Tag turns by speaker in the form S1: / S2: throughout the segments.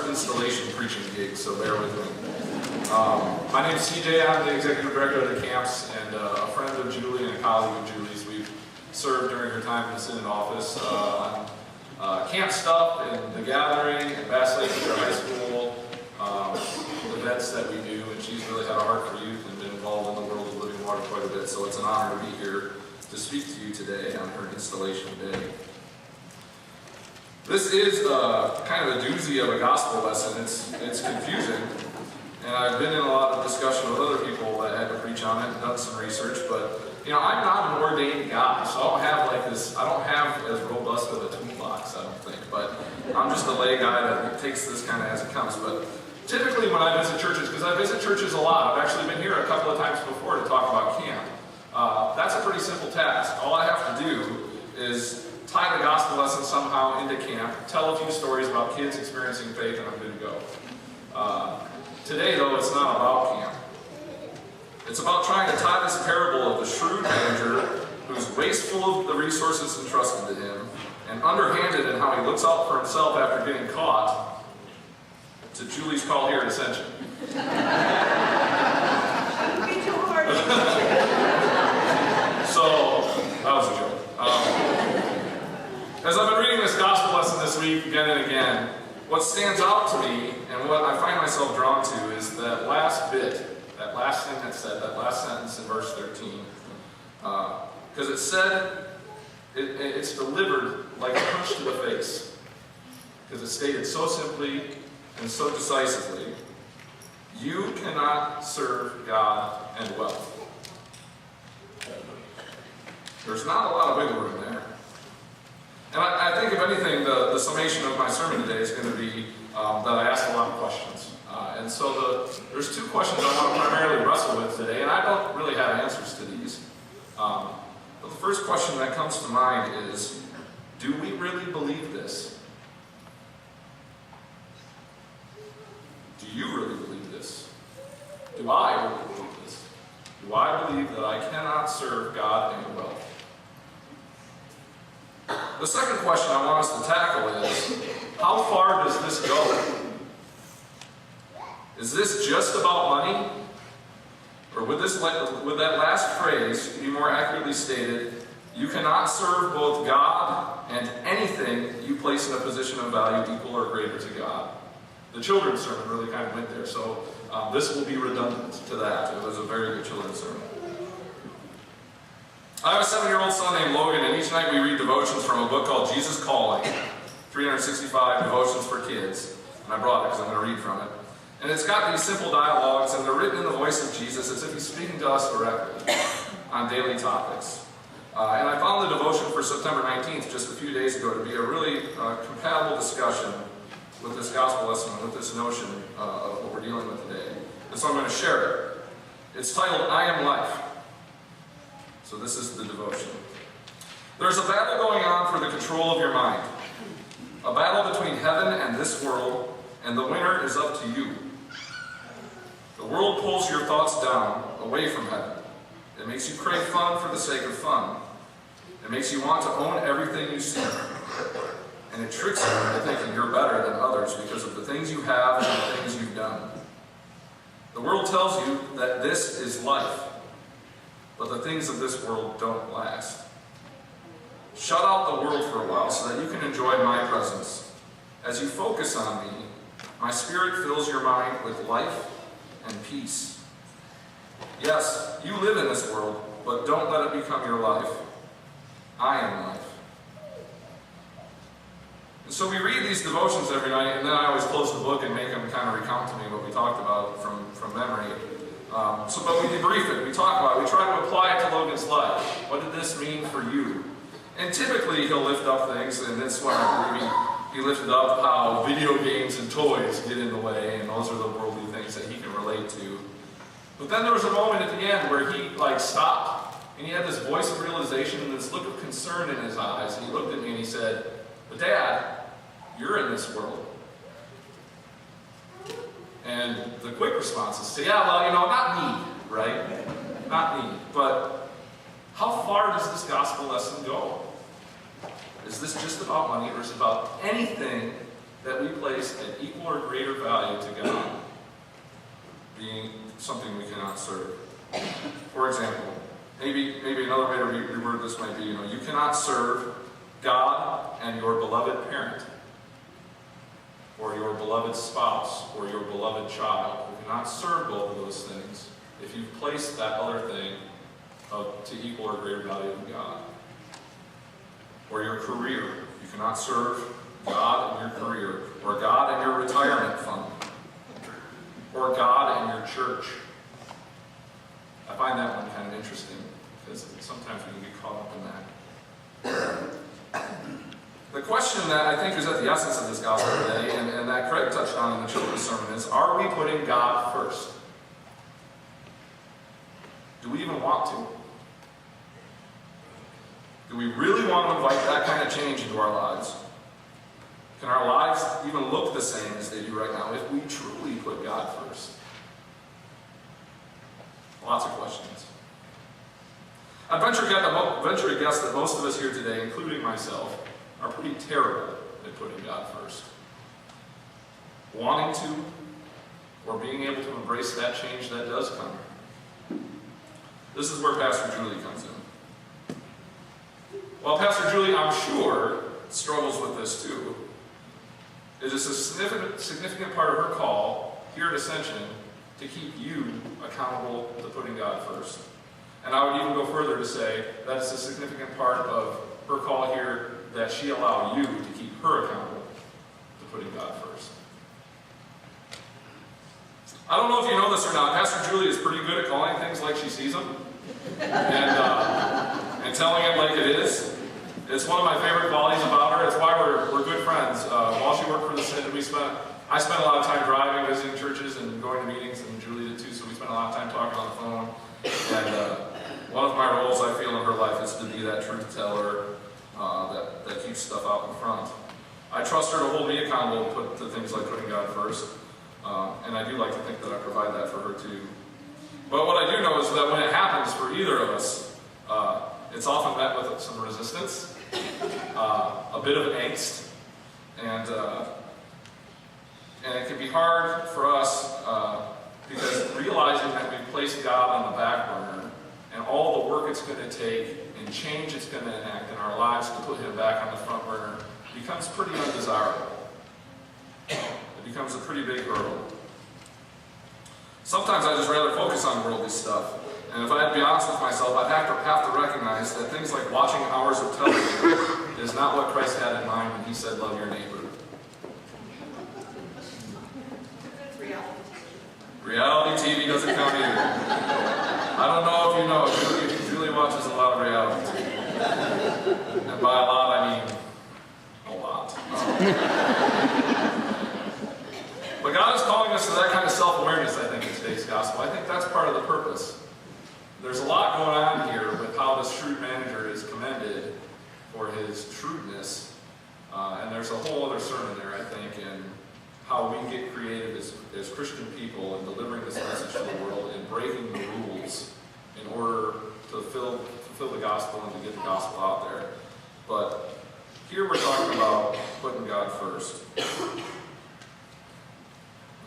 S1: installation preaching gig, so bear with me. My name is CJ. I'm the executive director of the camps and a friend of Julie and a colleague of Julie's. We've served during her time in the Synod office on camp stuff and the gathering and Bass Lake, which is our high school events that we do. And she's really had a heart for youth and been involved in the world of living water quite a bit. So it's an honor to be here to speak to you today on her installation day. This is kind of a doozy of a gospel lesson. It's confusing, and I've been in a lot of discussion with other people that had to preach on it and done some research, but you know, I'm not an ordained guy, so I don't have as robust of a toolbox, I don't think, but I'm just a lay guy that takes this kind of as it comes. But typically when I visit churches, because I visit churches a lot, I've actually been here a couple of times before to talk about camp. That's a pretty simple task. All I have to do is tie the gospel lesson somehow into camp, tell a few stories about kids experiencing faith, and I'm good to go. Today, though, it's not about camp. It's about trying to tie this parable of the shrewd manager who's wasteful of the resources entrusted to him and underhanded in how he looks out for himself after getting caught to Julie's call here at Ascension. So, that was a joke. As I've been reading this gospel lesson this week again and again, what stands out to me and what I find myself drawn to is that last bit, that last thing that said, that last sentence in verse 13. Because it said, it's delivered like a punch to the face. Because it stated so simply and so decisively, you cannot serve God and wealth. There's not a lot of wiggle room there. And I think, if anything, the summation of my sermon today is going to be that I asked a lot of questions. And so there's two questions I want to primarily wrestle with today, and I don't really have answers to these. But the first question that comes to mind is, do we really believe this? Do you really believe this? Do I really believe this? Do I believe that I cannot serve God and wealth? The second question I want us to tackle is, how far does this go? Is this just about money? Or would that last phrase be more accurately stated, you cannot serve both God and anything you place in a position of value equal or greater to God? The children's sermon really kind of went there, so this will be redundant to that. It was a very good children's sermon. I have a 7-year-old son named Logan, and each night we read devotions from a book called Jesus Calling, 365 devotions for kids. And I brought it because I'm going to read from it. And it's got these simple dialogues, and they're written in the voice of Jesus as if he's speaking to us directly on daily topics. And I found the devotion for September 19th, just a few days ago, to be a really compatible discussion with this gospel lesson, with this notion of what we're dealing with today. And so I'm going to share it. It's titled, I Am Life. So this is the devotion. There's a battle going on for the control of your mind. A battle between heaven and this world, and the winner is up to you. The world pulls your thoughts down, away from heaven. It makes you crave fun for the sake of fun. It makes you want to own everything you see. And it tricks you into thinking you're better than others because of the things you have and the things you've done. The world tells you that this is life. But the things of this world don't last. Shut out the world for a while so that you can enjoy my presence. As you focus on me, my spirit fills your mind with life and peace. Yes, you live in this world, but don't let it become your life. I am life. And so we read these devotions every night, and then I always close the book and make them kind of recount to me what we talked about from memory. But we debrief it, we talk about it, we try to apply it to Logan's life. What did this mean for you? And typically he'll lift up things, and this one I believe he lifted up how video games and toys get in the way, and those are the worldly things that he can relate to. But then there was a moment at the end where he stopped, and he had this voice of realization and this look of concern in his eyes, and he looked at me and he said, but Dad, you're in this world. And the quick response is to say, yeah, well, not me, right? Not me. But how far does this gospel lesson go? Is this just about money, or is it about anything that we place an equal or greater value to God being something we cannot serve. For example, maybe another way to reword this might be, you cannot serve God and your beloved parent, or your beloved spouse, or your beloved child. You cannot serve both of those things if you've placed that other thing to equal or greater value to God. Or your career. You cannot serve God and your career, or God and your retirement fund, or God and your church. I find that one kind of interesting, because sometimes we can get caught up in that. The question that I think is at the essence of this gospel today, and that Craig touched on in the children's sermon, is, are we putting God first? Do we even want to? Do we really want to invite that kind of change into our lives? Can our lives even look the same as they do right now if we truly put God first? Lots of questions. I venture to guess that most of us here today, including myself, are pretty terrible at putting God first. Wanting to, or being able to embrace that change that does come. This is where Pastor Julie comes in. While Pastor Julie, I'm sure, struggles with this too, it is a significant part of her call here at Ascension to keep you accountable to putting God first. And I would even go further to say that it's a significant part of her call here that she allow you to keep her accountable to putting God first. I don't know if you know this or not, Pastor Julie is pretty good at calling things like she sees them and telling it like it is. It's one of my favorite qualities about her. It's why we're good friends. While she worked for the Synod, I spent a lot of time driving, visiting churches, and going to meetings, and Julie did too, so we spent a lot of time talking on the phone. And one of my roles I feel in her life is to be that truth teller that keeps stuff out in front. I trust her to hold me accountable to things like putting God first, and I do like to think that I provide that for her too. But what I do know is that when it happens for either of us, it's often met with some resistance, a bit of angst, and it can be hard for us because realizing that we've placed God on the back burner and all the work it's going to take and change it's going to enact in our lives to put Him back on the front burner becomes pretty undesirable. It becomes a pretty big hurdle. Sometimes I just rather focus on worldly stuff. And if I had to be honest with myself, I'd have to recognize that things like watching hours of television is not what Christ had in mind when He said, love your neighbor. Reality TV doesn't count either. I don't know if you know, Julie watches a lot of reality TV. And by a lot, I mean a lot. But God is calling us to that kind of self-awareness, I think, in today's gospel. I think that's part of the purpose. There's a lot going on here with how this shrewd manager is commended for his shrewdness. And there's a whole other sermon there, I think, in how we get creative as Christian people in delivering this message to the world and breaking the rules in order to fulfill the gospel and to get the gospel out there. But here we're talking about putting God first.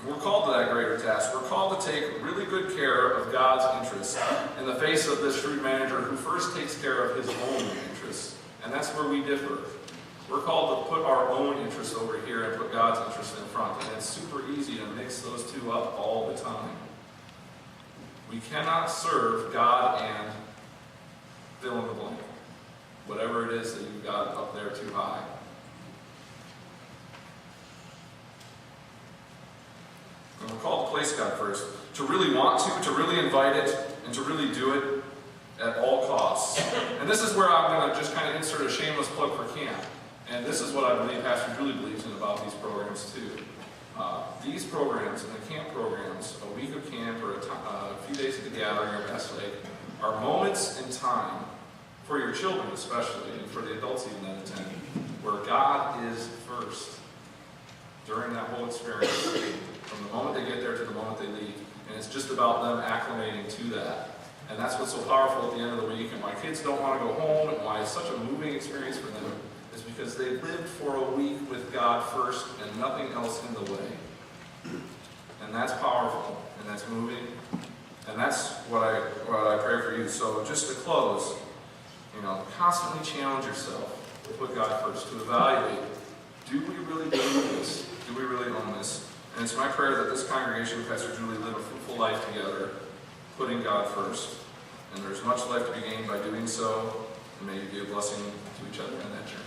S1: We're called to that greater task. We're called to take really good care of God's interests in the face of this shrewd manager who first takes care of his own interests. And that's where we differ. We're called to put our own interests over here and put God's interests in front. And it's super easy to mix those two up all the time. We cannot serve God and fill in the blank. Whatever it is that you've got up there too high. And we're called to place God first. To really want to really invite it, and to really do it at all costs. And this is where I'm going to just kind of insert a shameless plug for camp. And this is what I believe Pastor Julie believes in about these programs too. These programs and the camp programs, a week of camp or a few days of the gathering or Westlake, are moments in time, for your children especially, and for the adults even that attend, where God is first during that whole experience, from the moment they get there to the moment they leave. And it's just about them acclimating to that. And that's what's so powerful at the end of the week, and why kids don't want to go home, and why it's such a moving experience for them, is because they lived for a week with God first and nothing else in the way. And that's powerful, and that's moving, and that's what I pray for you. So just to close, constantly challenge yourself to put God first, to evaluate, do we really believe this? Do we really own this? And it's my prayer that this congregation with Pastor Julie live a fruitful life together, putting God first. And there's much life to be gained by doing so, and may you be a blessing to each other in that journey.